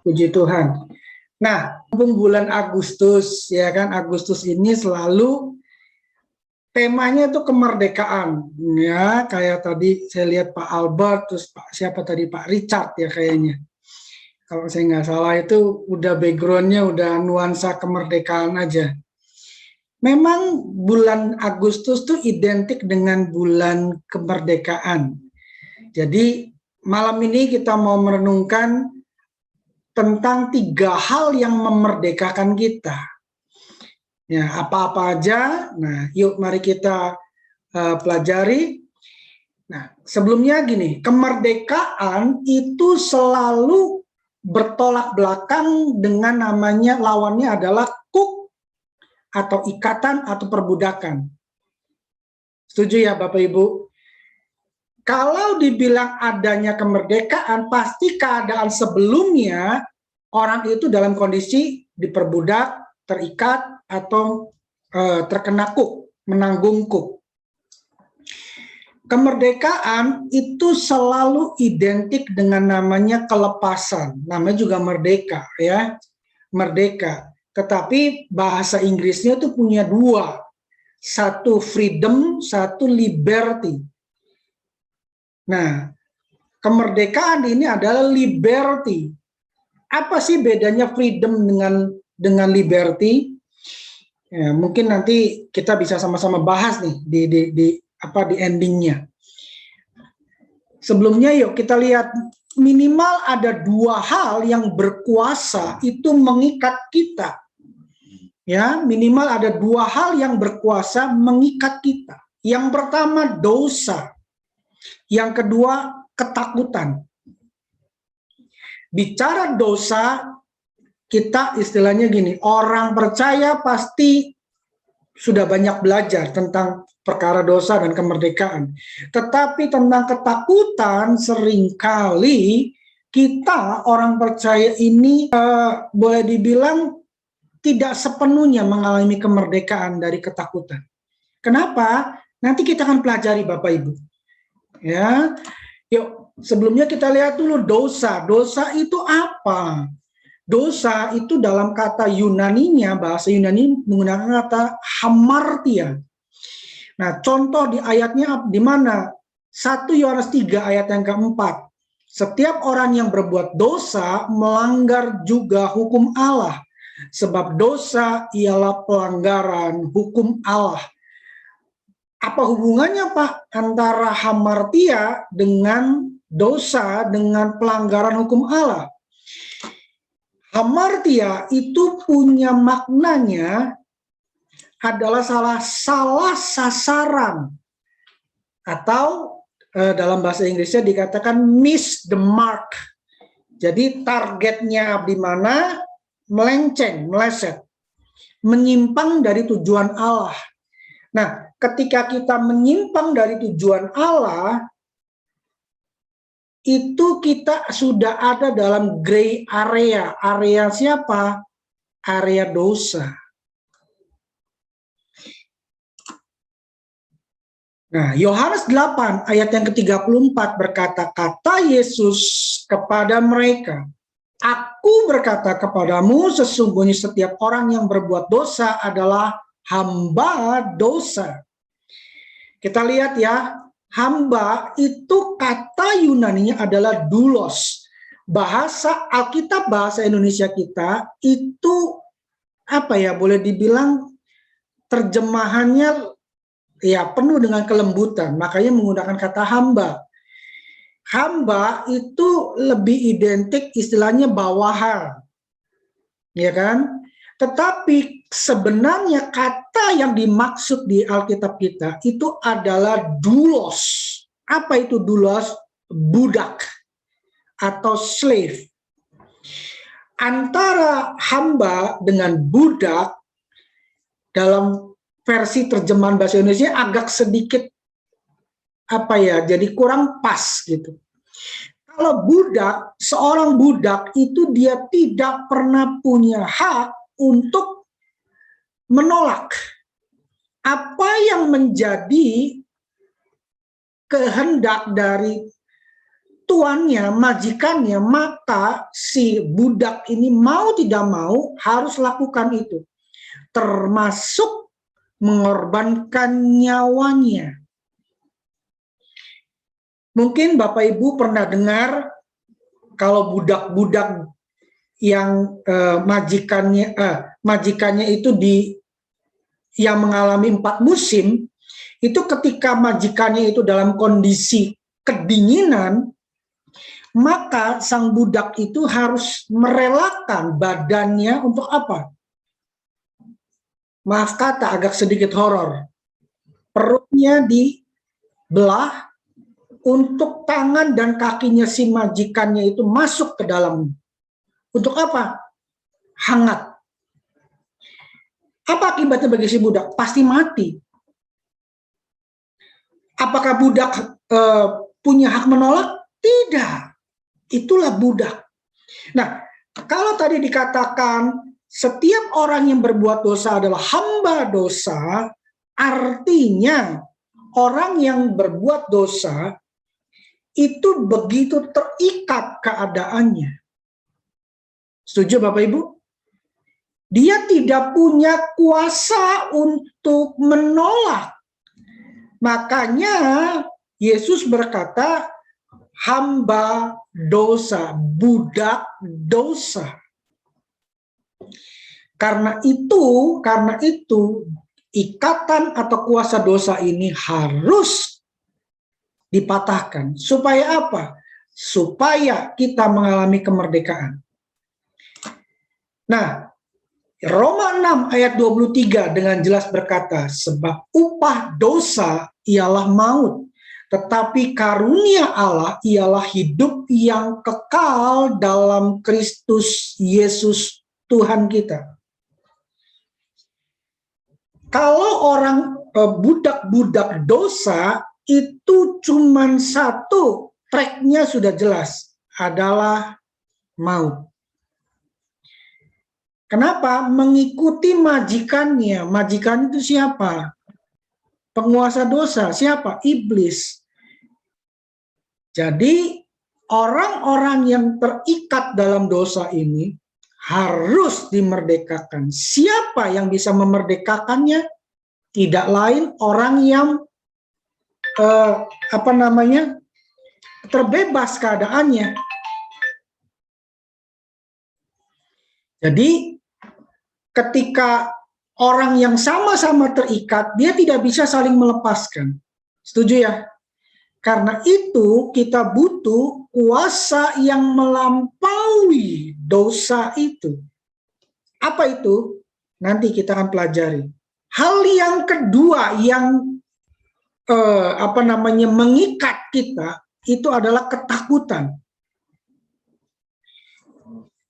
Puji Tuhan. Nah, bulan Agustus, ya kan, Agustus ini selalu temanya itu kemerdekaan, ya, kayak tadi saya lihat Pak Albert, terus siapa tadi, Pak Richard ya kayaknya. Kalau saya nggak salah itu udah backgroundnya udah nuansa kemerdekaan aja. Memang bulan Agustus tuh identik dengan bulan kemerdekaan. Jadi malam ini kita mau merenungkan tentang 3 hal yang memerdekakan kita. Ya, apa-apa aja. Nah, yuk mari kita pelajari. Nah, sebelumnya gini, kemerdekaan itu selalu bertolak belakang dengan namanya lawannya adalah kuk atau ikatan atau perbudakan. Setuju ya Bapak Ibu? Kalau dibilang adanya kemerdekaan, pasti keadaan sebelumnya orang itu dalam kondisi diperbudak, terikat, atau terkena kuk, menanggung kuk. Kemerdekaan itu selalu identik dengan namanya kelepasan, namanya juga merdeka, ya, merdeka. Tetapi bahasa Inggrisnya itu punya 2, satu freedom, satu liberty. Nah, kemerdekaan ini adalah liberty. Apa sih bedanya freedom dengan liberty? Ya, mungkin nanti kita bisa sama-sama bahas nih di endingnya. Sebelumnya yuk kita lihat, minimal ada 2 hal yang berkuasa itu mengikat kita. Ya, minimal ada 2 hal yang berkuasa mengikat kita. Yang pertama dosa, yang kedua ketakutan. Bicara dosa, kita istilahnya gini, orang percaya pasti sudah banyak belajar tentang perkara dosa dan kemerdekaan. Tetapi tentang ketakutan seringkali kita orang percaya ini boleh dibilang tidak sepenuhnya mengalami kemerdekaan dari ketakutan. Kenapa? Nanti kita akan pelajari Bapak Ibu. Ya, yuk sebelumnya kita lihat dulu dosa. Dosa itu apa? Dosa itu dalam kata Yunaninya, bahasa Yunani menggunakan kata hamartia. Nah, contoh di ayatnya di mana? 1 Yohanes 3 ayat yang keempat. Setiap orang yang berbuat dosa melanggar juga hukum Allah. Sebab dosa ialah pelanggaran hukum Allah. Apa hubungannya Pak antara hamartia dengan dosa dengan pelanggaran hukum Allah? Hamartia itu punya maknanya adalah salah sasaran, atau dalam bahasa Inggrisnya dikatakan miss the mark. Jadi targetnya di mana, melenceng, meleset, menyimpang dari tujuan Allah. Nah, ketika kita menyimpang dari tujuan Allah, itu kita sudah ada dalam gray area. Area siapa? Area dosa. Nah, Yohanes 8 ayat yang ke-34 berkata, kata Yesus kepada mereka, aku berkata kepadamu, sesungguhnya setiap orang yang berbuat dosa adalah hamba dosa. Kita lihat ya, hamba itu kata Yunaninya adalah doulos. Bahasa Alkitab, bahasa Indonesia kita itu apa ya, boleh dibilang terjemahannya ya penuh dengan kelembutan, makanya menggunakan kata hamba. Hamba itu lebih identik istilahnya bawahan, ya kan? Tetapi sebenarnya kata yang dimaksud di Alkitab kita itu adalah doulos. Apa itu doulos? Budak atau slave. Antara hamba dengan budak dalam versi terjemahan bahasa Indonesia agak sedikit apa ya, jadi kurang pas gitu. Kalau budak, seorang budak itu dia tidak pernah punya hak untuk menolak apa yang menjadi kehendak dari tuannya, majikannya, maka si budak ini mau tidak mau harus lakukan itu, termasuk mengorbankan nyawanya. Mungkin Bapak Ibu pernah dengar kalau budak-budak yang majikannya itu yang mengalami 4 musim, itu ketika majikannya itu dalam kondisi kedinginan, maka sang budak itu harus merelakan badannya untuk apa? Maaf kata, agak sedikit horor. Perutnya dibelah untuk tangan dan kakinya si majikannya itu masuk ke dalam. Untuk apa? Hangat. Apa akibatnya bagi si budak? Pasti mati. Apakah budak punya hak menolak? Tidak. Itulah budak. Nah, kalau tadi dikatakan setiap orang yang berbuat dosa adalah hamba dosa, artinya orang yang berbuat dosa itu begitu terikat keadaannya. Setuju Bapak Ibu? Dia tidak punya kuasa untuk menolak. Makanya Yesus berkata, hamba dosa, budak dosa. Karena itu ikatan atau kuasa dosa ini harus dipatahkan. Supaya apa? Supaya kita mengalami kemerdekaan. Nah, Roma 6 ayat 23 dengan jelas berkata, sebab upah dosa ialah maut, tetapi karunia Allah ialah hidup yang kekal dalam Kristus Yesus Tuhan kita. Kalau orang budak-budak dosa, itu cuma satu, tracknya sudah jelas, adalah maut. Kenapa? Mengikuti majikannya. Majikan itu siapa? Penguasa dosa. Siapa? Iblis. Jadi orang-orang yang terikat dalam dosa ini harus dimerdekakan. Siapa yang bisa memerdekakannya? Tidak lain orang yang terbebas keadaannya. Jadi ketika orang yang sama-sama terikat, dia tidak bisa saling melepaskan. Setuju ya? Karena itu kita butuh kuasa yang melampaui dosa itu. Apa itu? Nanti kita akan pelajari. Hal yang kedua yang mengikat kita itu adalah ketakutan.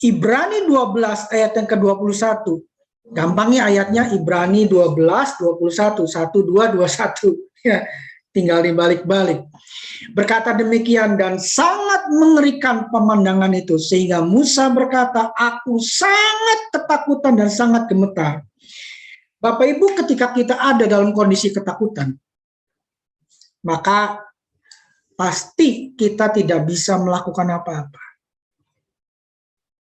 Ibrani 12 ayat yang ke-21. Gampangnya ayatnya Ibrani 12, 21, 1, 2, 21. Ya, tinggal dibalik-balik. Berkata demikian, dan sangat mengerikan pemandangan itu, sehingga Musa berkata, aku sangat ketakutan dan sangat gemetar. Bapak Ibu, ketika kita ada dalam kondisi ketakutan, maka pasti kita tidak bisa melakukan apa-apa.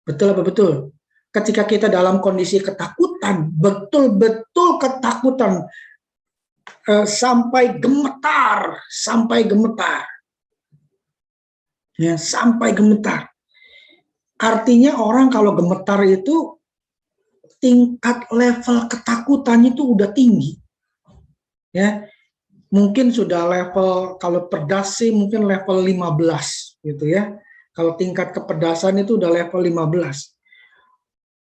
Betul apa betul? Ketika kita dalam kondisi ketakutan, betul-betul ketakutan, sampai gemetar, ya, sampai gemetar. Artinya orang kalau gemetar itu tingkat level ketakutannya itu udah tinggi, ya. Mungkin sudah level, kalau pedas sih mungkin level 15 gitu ya. Kalau tingkat kepedasan itu udah level 15.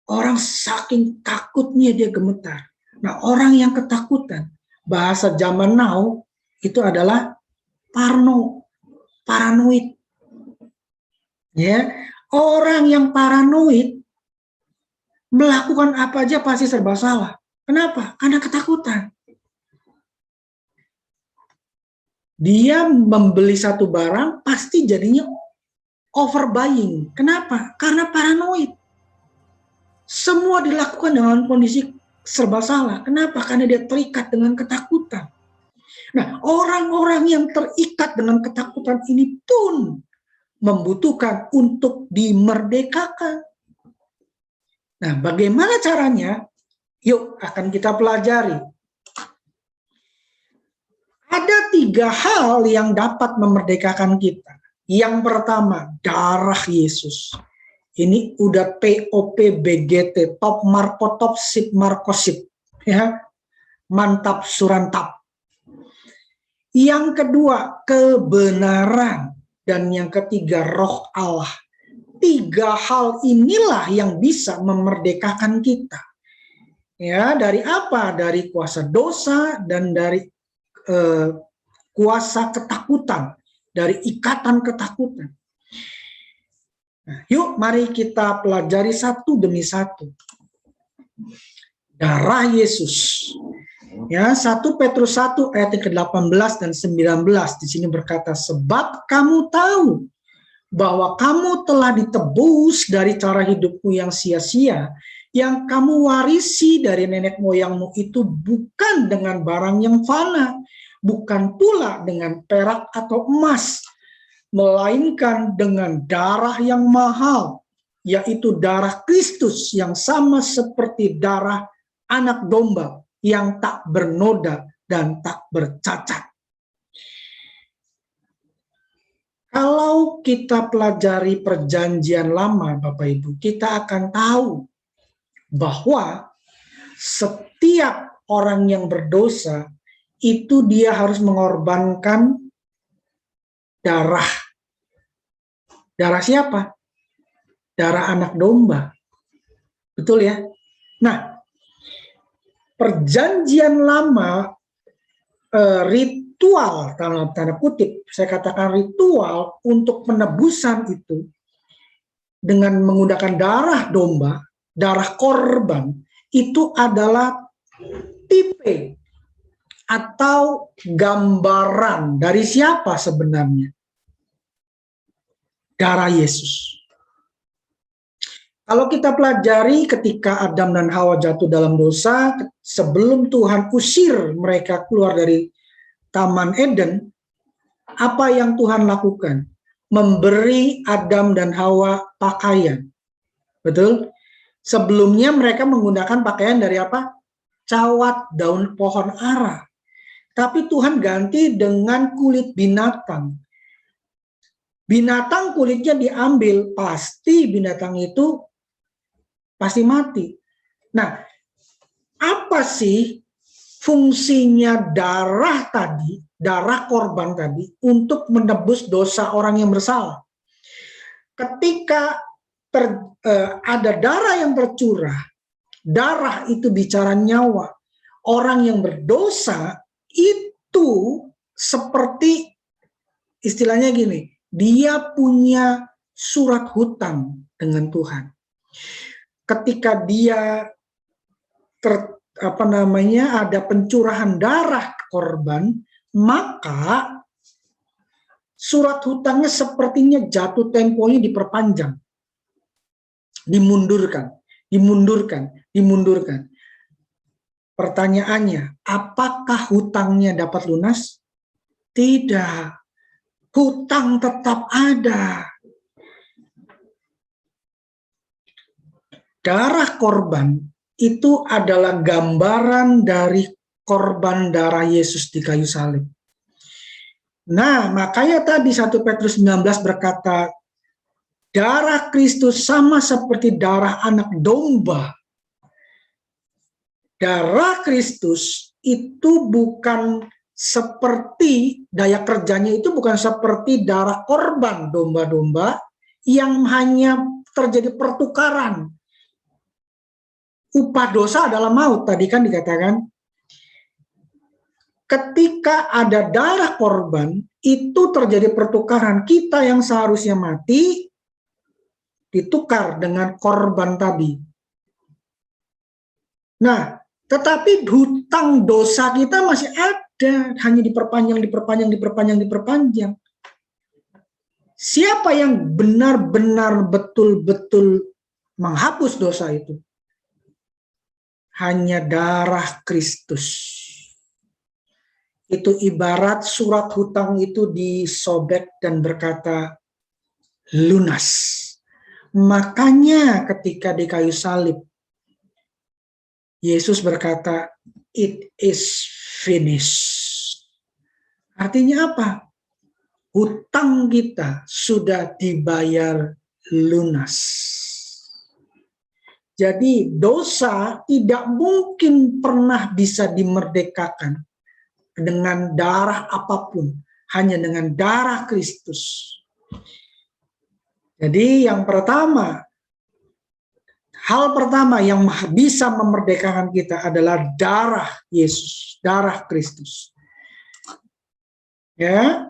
Orang saking takutnya dia gemetar. Nah, orang yang ketakutan, bahasa zaman now itu adalah paranoid. Ya, orang yang paranoid melakukan apa aja pasti serba salah. Kenapa? Karena ketakutan. Dia membeli satu barang pasti jadinya overbuying. Kenapa? Karena paranoid. Semua dilakukan dengan kondisi serba salah. Kenapa? Karena dia terikat dengan ketakutan. Nah, orang-orang yang terikat dengan ketakutan ini pun membutuhkan untuk dimerdekakan. Nah, bagaimana caranya? Yuk, akan kita pelajari. Ada 3 hal yang dapat memerdekakan kita. Yang pertama, darah Yesus. Ini udah TOP BGT, top marko top sip markosip, ya, mantap surantap. Yang kedua, kebenaran, dan yang ketiga, Roh Allah. 3 hal inilah yang bisa memerdekakan kita. Ya, dari apa? Dari kuasa dosa dan dari kuasa ketakutan, dari ikatan ketakutan. Nah, yuk mari kita pelajari satu demi satu. Darah Yesus. Ya, 1 Petrus 1 ayat ke-18 dan 19 di sini berkata, sebab kamu tahu bahwa kamu telah ditebus dari cara hidupmu yang sia-sia, yang kamu warisi dari nenek moyangmu itu bukan dengan barang yang fana, bukan pula dengan perak atau emas, melainkan dengan darah yang mahal, yaitu darah Kristus yang sama seperti darah anak domba yang tak bernoda dan tak bercacat. Kalau kita pelajari perjanjian lama, Bapak Ibu, kita akan tahu bahwa setiap orang yang berdosa itu dia harus mengorbankan darah. Darah siapa? Darah anak domba. Betul ya? Nah, perjanjian lama, ritual, dalam tanda kutip, saya katakan ritual untuk penebusan itu dengan menggunakan darah domba, darah korban, itu adalah tipe atau gambaran dari siapa sebenarnya? Darah Yesus. Kalau kita pelajari ketika Adam dan Hawa jatuh dalam dosa, sebelum Tuhan usir mereka keluar dari Taman Eden, apa yang Tuhan lakukan? Memberi Adam dan Hawa pakaian. Betul? Sebelumnya mereka menggunakan pakaian dari apa? Cawat daun pohon ara. Tapi Tuhan ganti dengan kulit binatang. Binatang kulitnya diambil, pasti binatang itu pasti mati. Nah, apa sih fungsinya darah tadi, darah korban tadi, untuk menebus dosa orang yang bersalah? Ketika ada darah yang tercurah, darah itu bicara nyawa. Orang yang berdosa itu seperti, istilahnya gini, dia punya surat hutang dengan Tuhan. Ketika dia ada pencurahan darah korban, maka surat hutangnya sepertinya jatuh temponya diperpanjang, dimundurkan. Pertanyaannya, apakah hutangnya dapat lunas? Tidak. Hutang tetap ada. Darah korban itu adalah gambaran dari korban darah Yesus di kayu salib. Nah, makanya tadi 1 Petrus 19 berkata, darah Kristus sama seperti darah anak domba. Darah Kristus itu bukan seperti, daya kerjanya itu bukan seperti darah korban domba-domba yang hanya terjadi pertukaran. Upah dosa adalah maut, tadi kan dikatakan. Ketika ada darah korban, itu terjadi pertukaran. Kita yang seharusnya mati, ditukar dengan korban tadi. Nah, tetapi hutang dosa kita masih ada, hanya diperpanjang. Siapa yang benar-benar betul-betul menghapus dosa itu? Hanya darah Kristus. Itu ibarat surat hutang itu disobek dan berkata, lunas. Makanya ketika di kayu salib, Yesus berkata, "It is finished." Artinya apa? Hutang kita sudah dibayar lunas. Jadi dosa tidak mungkin pernah bisa dimerdekakan dengan darah apapun, hanya dengan darah Kristus. Jadi yang pertama, hal pertama yang bisa memerdekakan kita adalah darah Yesus, darah Kristus. Ya,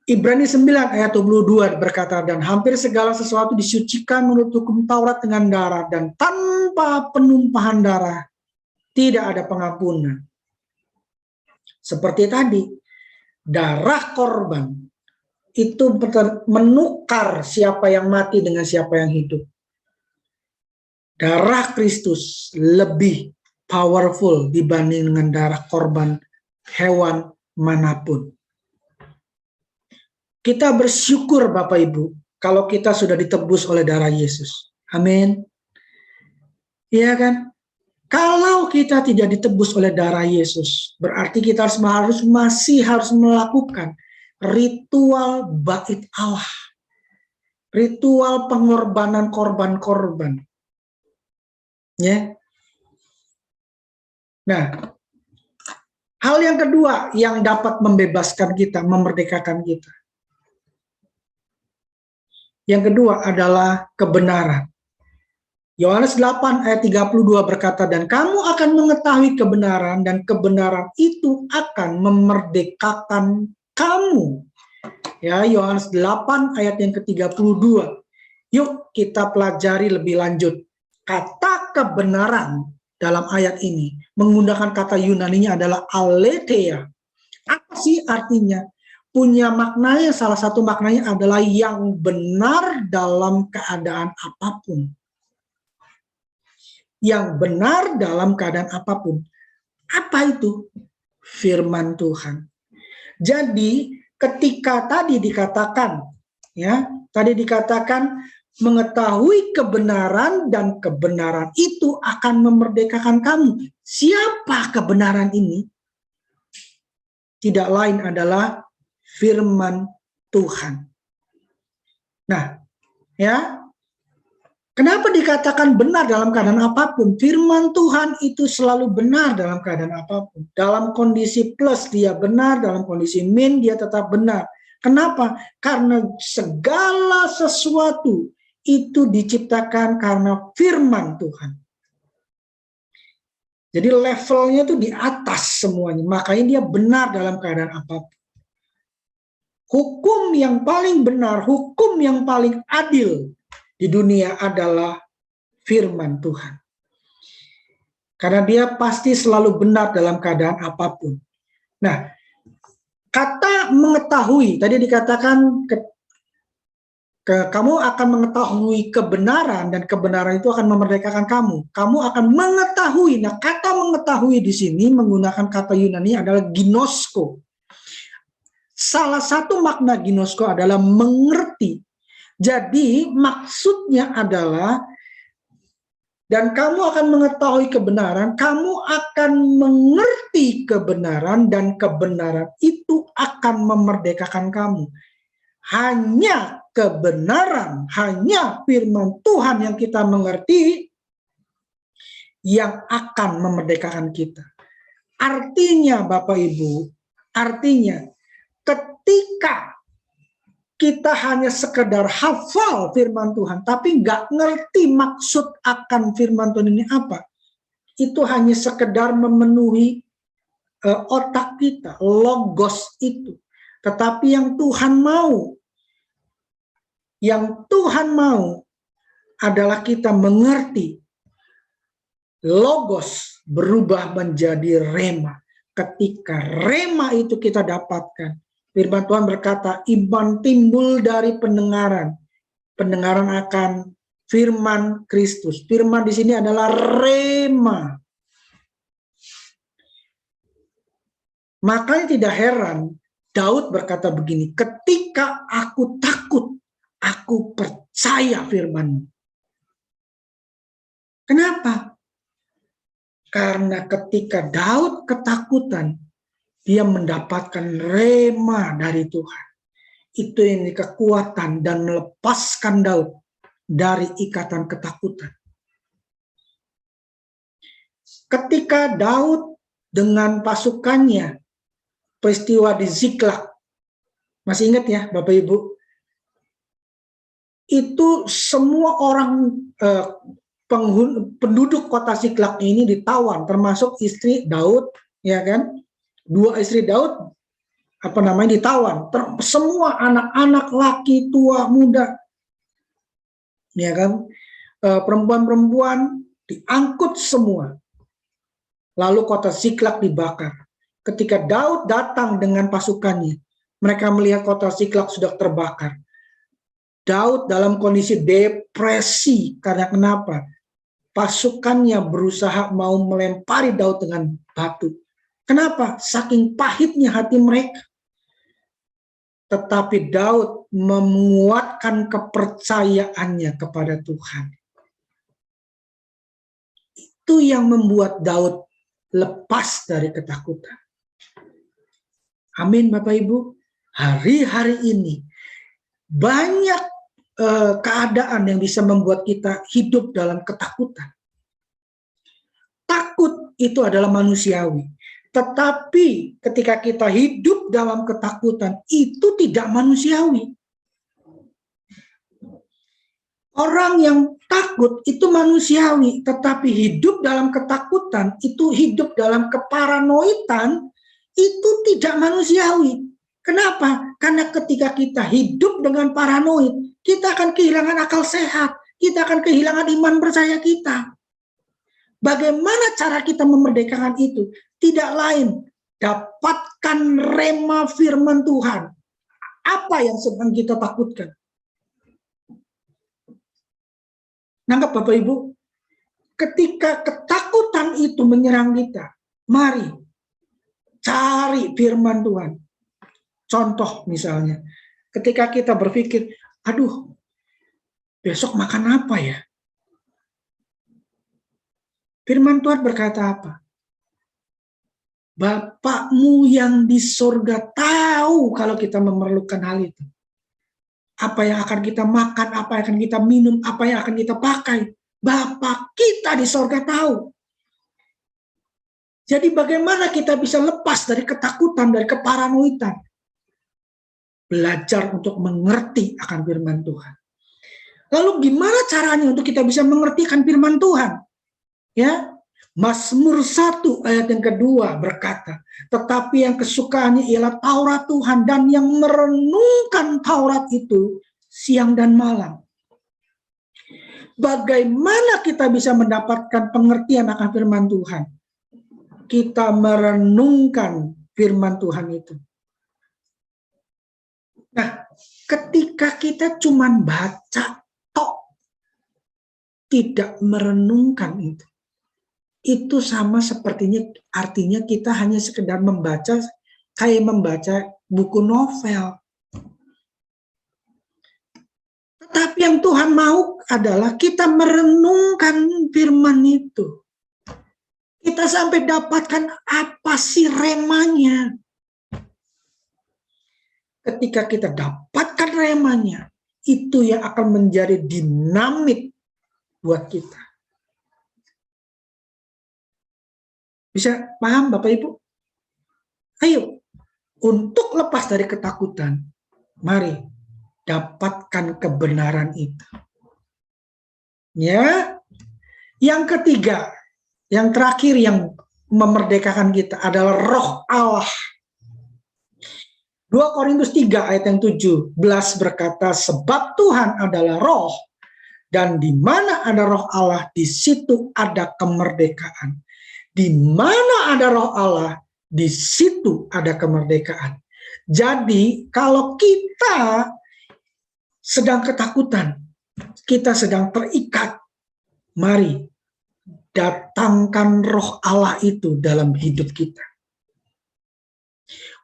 Ibrani 9 ayat 22 berkata, dan hampir segala sesuatu disucikan menurut hukum Taurat dengan darah, dan tanpa penumpahan darah tidak ada pengampunan. Seperti tadi, darah korban itu menukar siapa yang mati dengan siapa yang hidup. Darah Kristus lebih powerful dibanding dengan darah korban hewan manapun. Kita bersyukur Bapak Ibu kalau kita sudah ditebus oleh darah Yesus. Amin. Iya kan? Kalau kita tidak ditebus oleh darah Yesus, berarti kita masih harus melakukan ritual bait Allah. Ritual pengorbanan korban-korban. Ya. Nah, hal yang kedua yang dapat membebaskan kita, memerdekakan kita. Yang kedua adalah kebenaran. Yohanes 8 ayat 32 berkata, dan kamu akan mengetahui kebenaran, dan kebenaran itu akan memerdekakan kamu. Ya, Yohanes 8 ayat yang ke-32. Yuk kita pelajari lebih lanjut. Kata kebenaran dalam ayat ini menggunakan kata Yunaninya adalah aletheia. Apa sih artinya? Punya maknanya, salah satu maknanya adalah yang benar dalam keadaan apapun. Yang benar dalam keadaan apapun. Apa itu? Firman Tuhan. Jadi ketika tadi dikatakan, ya, tadi dikatakan mengetahui kebenaran dan kebenaran itu akan memerdekakan kamu. Siapa kebenaran ini? Tidak lain adalah firman Tuhan. Nah, ya, kenapa dikatakan benar dalam keadaan apapun? Firman Tuhan itu selalu benar dalam keadaan apapun. Dalam kondisi plus dia benar, dalam kondisi min dia tetap benar. Kenapa? Karena segala sesuatu itu diciptakan karena firman Tuhan. Jadi levelnya itu di atas semuanya. Makanya dia benar dalam keadaan apapun. Hukum yang paling benar, hukum yang paling adil di dunia adalah firman Tuhan. Karena dia pasti selalu benar dalam keadaan apapun. Nah, kata mengetahui, tadi dikatakan kamu akan mengetahui kebenaran dan kebenaran itu akan memerdekakan kamu. Kamu akan mengetahui. Nah, kata mengetahui di sini menggunakan kata Yunani adalah ginosko. Salah satu makna ginosko adalah mengerti. Jadi maksudnya adalah, dan kamu akan mengetahui kebenaran, kamu akan mengerti kebenaran, dan kebenaran itu akan memerdekakan kamu. Hanya kebenaran, hanya firman Tuhan yang kita mengerti yang akan memerdekakan kita. Artinya Bapak Ibu, artinya ketika kita hanya sekedar hafal firman Tuhan, tapi nggak ngerti maksud akan firman Tuhan ini apa, itu hanya sekedar memenuhi otak kita, logos itu. Tetapi yang Tuhan mau adalah kita mengerti logos berubah menjadi rema. Ketika rema itu kita dapatkan, firman Tuhan berkata, iman timbul dari pendengaran. Pendengaran akan firman Kristus. Firman di sini adalah rema. Makanya tidak heran Daud berkata begini, ketika aku takut, Aku percaya firman-Mu. Kenapa? Karena ketika Daud ketakutan, dia mendapatkan rema dari Tuhan. Itu ini kekuatan dan melepaskan Daud dari ikatan ketakutan. Ketika Daud dengan pasukannya, peristiwa di Ziklag, masih ingat ya Bapak Ibu? Itu semua orang penduduk kota Ziklag ini ditawan, termasuk istri Daud, ya kan? 2 istri Daud ditawan. Semua anak-anak, laki, tua, muda, ya kan? Perempuan-perempuan diangkut semua. Lalu kota Ziklag dibakar. Ketika Daud datang dengan pasukannya, mereka melihat kota Ziklag sudah terbakar. Daud dalam kondisi depresi. Karena kenapa? Pasukannya berusaha mau melempari Daud dengan batu. Kenapa? Saking pahitnya hati mereka. Tetapi Daud menguatkan kepercayaannya kepada Tuhan. Itu yang membuat Daud lepas dari ketakutan. Amin Bapak Ibu. Hari-hari ini banyak keadaan yang bisa membuat kita hidup dalam ketakutan. Takut itu adalah manusiawi. Tetapi ketika kita hidup dalam ketakutan, itu tidak manusiawi. Orang yang takut itu manusiawi, tetapi hidup dalam ketakutan, itu hidup dalam keparanoidan, itu tidak manusiawi. Kenapa? Karena ketika kita hidup dengan paranoid, kita akan kehilangan akal sehat, kita akan kehilangan iman percaya kita. Bagaimana cara kita memerdekakan itu? Tidak lain, dapatkan rema firman Tuhan. Apa yang sedang kita takutkan? Nangkap Bapak Ibu? Ketika ketakutan itu menyerang kita, mari cari firman Tuhan. Contoh misalnya, ketika kita berpikir, aduh, besok makan apa ya? Firman Tuhan berkata apa? Bapakmu yang di sorga tahu kalau kita memerlukan hal itu. Apa yang akan kita makan, apa yang akan kita minum, apa yang akan kita pakai. Bapak kita di sorga tahu. Jadi bagaimana kita bisa lepas dari ketakutan, dari keparanoidan? Belajar untuk mengerti akan firman Tuhan. Lalu gimana caranya untuk kita bisa mengerti akan firman Tuhan? Ya, Mazmur 1 ayat yang kedua berkata, tetapi yang kesukaannya ialah Taurat Tuhan dan yang merenungkan Taurat itu siang dan malam. Bagaimana kita bisa mendapatkan pengertian akan firman Tuhan? Kita merenungkan firman Tuhan itu. Nah, ketika kita cuma baca tok, tidak merenungkan itu sama sepertinya artinya kita hanya sekedar membaca kayak membaca buku novel. Tetapi yang Tuhan mau adalah kita merenungkan firman itu. Kita sampai dapatkan apa sih remanya. Ketika kita dapatkan remanya, itu yang akan menjadi dinamit buat kita. Bisa paham Bapak Ibu? Ayo, untuk lepas dari ketakutan, mari dapatkan kebenaran itu. Ya, yang ketiga, yang terakhir yang memerdekakan kita adalah Roh Allah. 2 Korintus 3 ayat yang 17 berkata, sebab Tuhan adalah roh, dan di mana ada roh Allah, di situ ada kemerdekaan. Di mana ada roh Allah, di situ ada kemerdekaan. Jadi kalau kita sedang ketakutan, kita sedang terikat, mari datangkan roh Allah itu dalam hidup kita.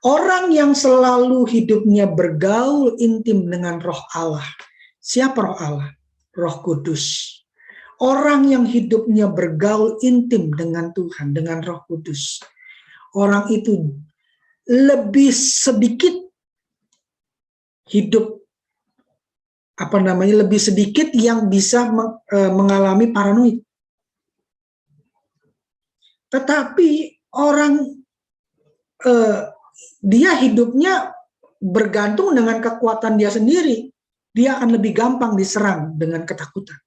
Orang yang selalu hidupnya bergaul intim dengan roh Allah, Siapa roh Allah? Roh Kudus. Orang yang hidupnya bergaul intim dengan Tuhan, dengan Roh Kudus. Orang itu lebih sedikit hidup, lebih sedikit yang bisa mengalami paranoid. Tetapi orang dia hidupnya bergantung dengan kekuatan dia sendiri. Dia akan lebih gampang diserang dengan ketakutan.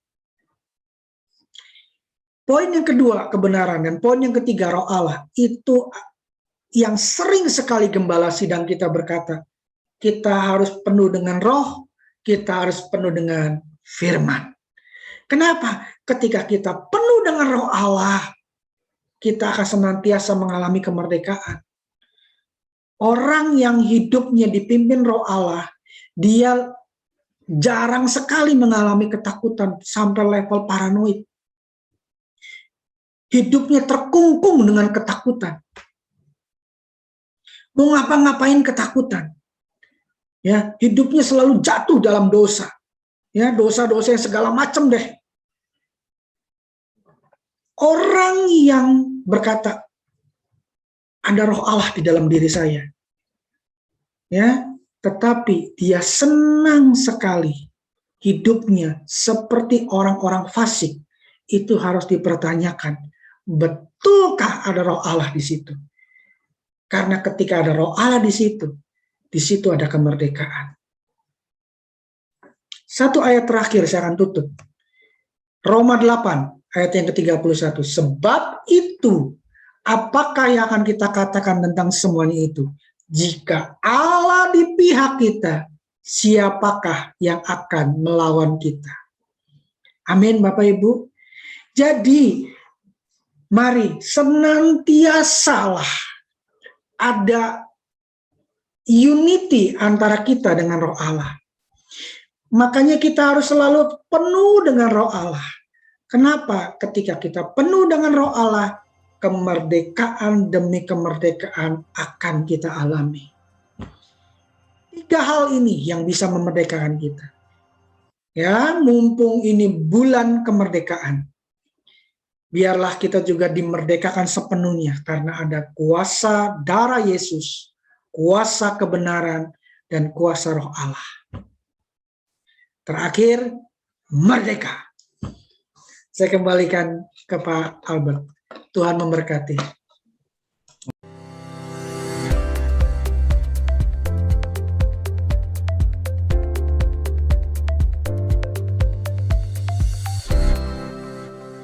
Poin yang kedua, kebenaran. Dan poin yang ketiga, roh Allah. Itu yang sering sekali gembala sidang kita berkata, kita harus penuh dengan roh, kita harus penuh dengan firman. Kenapa? Ketika kita penuh dengan roh Allah, kita akan senantiasa mengalami kemerdekaan. Orang yang hidupnya dipimpin roh Allah, dia jarang sekali mengalami ketakutan sampai level paranoid. Hidupnya terkungkung dengan ketakutan. Mau ngapa-ngapain ketakutan. Ya, hidupnya selalu jatuh dalam dosa. Ya, dosa-dosa yang segala macam deh. Orang yang berkata, ada roh Allah di dalam diri saya. Ya, tetapi dia senang sekali hidupnya seperti orang-orang fasik. Itu harus dipertanyakan. Betulkah ada roh Allah di situ? Karena ketika ada roh Allah di situ ada kemerdekaan. Satu ayat terakhir saya akan tutup. Roma 8 ayat yang ke-31. Sebab itu, apakah yang akan kita katakan tentang semuanya itu? Jika Allah di pihak kita, siapakah yang akan melawan kita? Amin, Bapak Ibu. Jadi, mari senantiasalah ada unity antara kita dengan roh Allah. Makanya kita harus selalu penuh dengan roh Allah. Kenapa? Ketika kita penuh dengan roh Allah, kemerdekaan demi kemerdekaan akan kita alami. 3 hal ini yang bisa memerdekakan kita. Ya, mumpung ini bulan kemerdekaan, biarlah kita juga dimerdekakan sepenuhnya karena ada kuasa darah Yesus, kuasa kebenaran, dan kuasa roh Allah. Terakhir, merdeka. Saya kembalikan ke Pak Albert. Tuhan memberkati.